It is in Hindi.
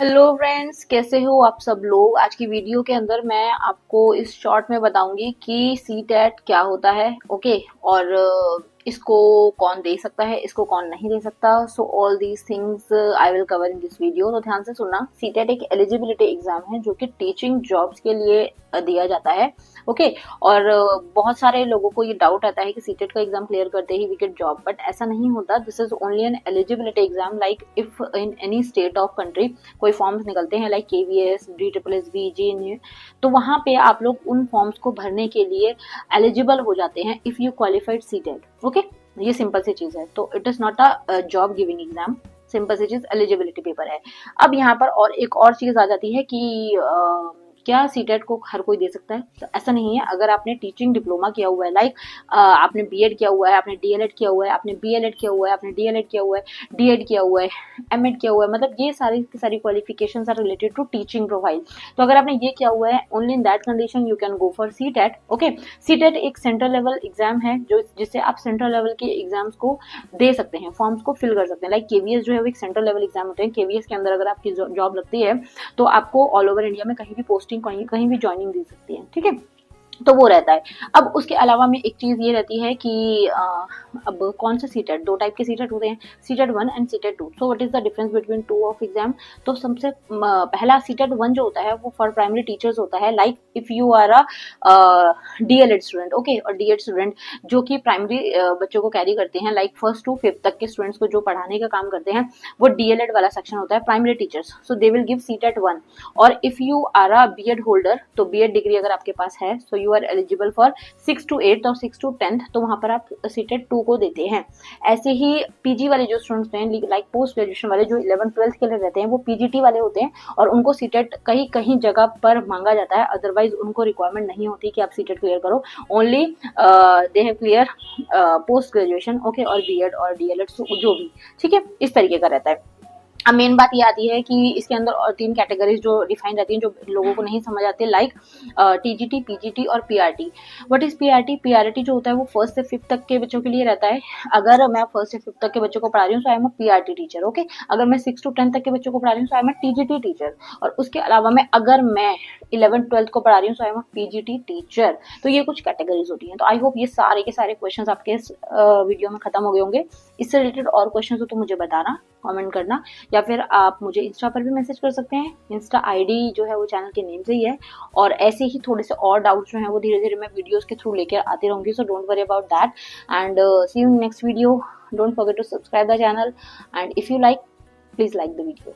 हेलो फ्रेंड्स, कैसे हो आप सब लोग। आज की वीडियो के अंदर मैं आपको इस शॉर्ट में बताऊंगी कि सी टेट क्या होता है। ओके, और इसको कौन दे सकता है, इसको कौन नहीं दे सकता। So all these things I will cover in this video. तो ध्यान से सुनना। सी टेट एक एलिजिबिलिटी एग्जाम है जो कि टीचिंग जॉब्स के लिए दिया जाता है। ओके, और बहुत सारे लोगों को ये डाउट आता है कि सी टेट का एग्जाम क्लियर करते ही वी गेट जॉब, बट ऐसा नहीं होता। This is only an eligibility exam. Like if in any state of country कोई फॉर्म्स निकलते हैं लाइक केवीएस, DSSB, JNU, तो वहां पे आप लोग उन फॉर्म्स को भरने के लिए एलिजिबल हो जाते हैं if you qualified CTET. Okay, ये सिंपल सी चीज है। तो it is not a job giving exam, simple सी चीज एलिजिबिलिटी पेपर है। अब यहाँ पर और एक और चीज आ जाती है कि क्या सीटेट को हर कोई दे सकता है, तो ऐसा नहीं है। अगर आपने टीचिंग डिप्लोमा किया हुआ है, लाइक आपने बीएड किया हुआ है, आपने डीएलएड किया हुआ है, आपने बीएलएड किया हुआ है, आपने डीएलएड किया हुआ है, डीएड किया हुआ है, एमएड किया हुआ है, मतलब ये सारी की सारी qualifications are related to teaching profile. तो अगर आपने ये किया हुआ है, only in that condition you can go for CTET. Okay, CTET एक सेंट्रल लेवल एग्जाम है जो जिससे आप सेंट्रल लेवल के एग्जाम्स को दे सकते हैं, फॉर्म्स को फिल कर सकते हैं। लाइक केवीएस जो है वो एक सेंट्रल लेवल एग्जाम होते हैं। केवीएस के अंदर अगर आपकी जॉब लगती है तो आपको ऑल ओवर इंडिया में कहीं भी पोस्टिंग, कहीं भी ज्वाइनिंग दी सकती है। ठीक है, तो वो रहता है। अब उसके अलावा में एक चीज ये रहती है कि अब कौन सा सीटेट, दो टाइप के सीटेट होते हैं, CTET 1 and CTET 2। So what is the difference between two of exam. तो सबसे पहला सीटेट 1 जो होता है वो फॉर प्राइमरी टीचर्स होता है। Like if you are a DElEd student, okay, और डीएड स्टूडेंट जो कि प्राइमरी बच्चों को कैरी करते हैं, लाइक फर्स्ट टू फिफ्थ तक के स्टूडेंट्स को जो पढ़ाने का काम करते हैं, वो डीएलएड वाला सेक्शन होता है, primary teachers. So they will give CTET 1। और if you are a BEd holder, तो बीएड डिग्री अगर आपके पास है, so you are eligible for 6 to 8 और 6 to 10, तो वहां पर आप सीटेट 2 को देते हैं। ऐसे ही पीजी वाले जो स्टूडेंट्स हैं, लाइक पोस्ट ग्रेजुएशन वाले जो 11th-12th के लिए रहते हैं, वो पीजीटी वाले होते हैं और उनको सीटेट कहीं कहीं जगह पर मांगा जाता है। अदरवाइज उनको रिक्वायरमेंट नहीं होती कि आप सीटेट क्लियर करो। Only they have clear post graduation, okay, और बीएड और डीएलएड जो भी। ठीक है, इस तरीके का रहता है। अब मेन बात ये आती है कि इसके अंदर और 3 कैटेगरीज जो डिफाइन रहती हैं, जो लोगों को नहीं समझ आती है, लाइक टीजीटी, पीजीटी और PRT. What is PRT? PRT जो होता है वो 1st से 5th तक के बच्चों के लिए रहता है। अगर मैं 1st से 5th तक के बच्चों को पढ़ा रही हूँ, तो I am a PRT teacher. Okay, अगर मैं 6 to 10 तक के बच्चों को पढ़ा रही हूँ, तो I am a TGT teacher. और उसके अलावा में अगर मैं 11th-12th को पढ़ा रही हूँ, तो I am a PGT teacher. तो ये कुछ कैटेगरीज होती हैं। तो आई होप ये सारे के सारे क्वेश्चन आपके इस वीडियो में खत्म हो गए होंगे। इससे रिलेटेड और क्वेश्चन हो तो मुझे बताना, कमेंट करना, या फिर आप मुझे इंस्टा पर भी मैसेज कर सकते हैं। इंस्टा आईडी जो है वो चैनल के नेम से ही है। और ऐसे ही थोड़े से और डाउट्स जो हैं वो धीरे धीरे मैं वीडियोस के थ्रू लेकर आती रहूंगी। So don't worry about that and see you in next video. Don't forget to subscribe the channel and if you like, please like the video.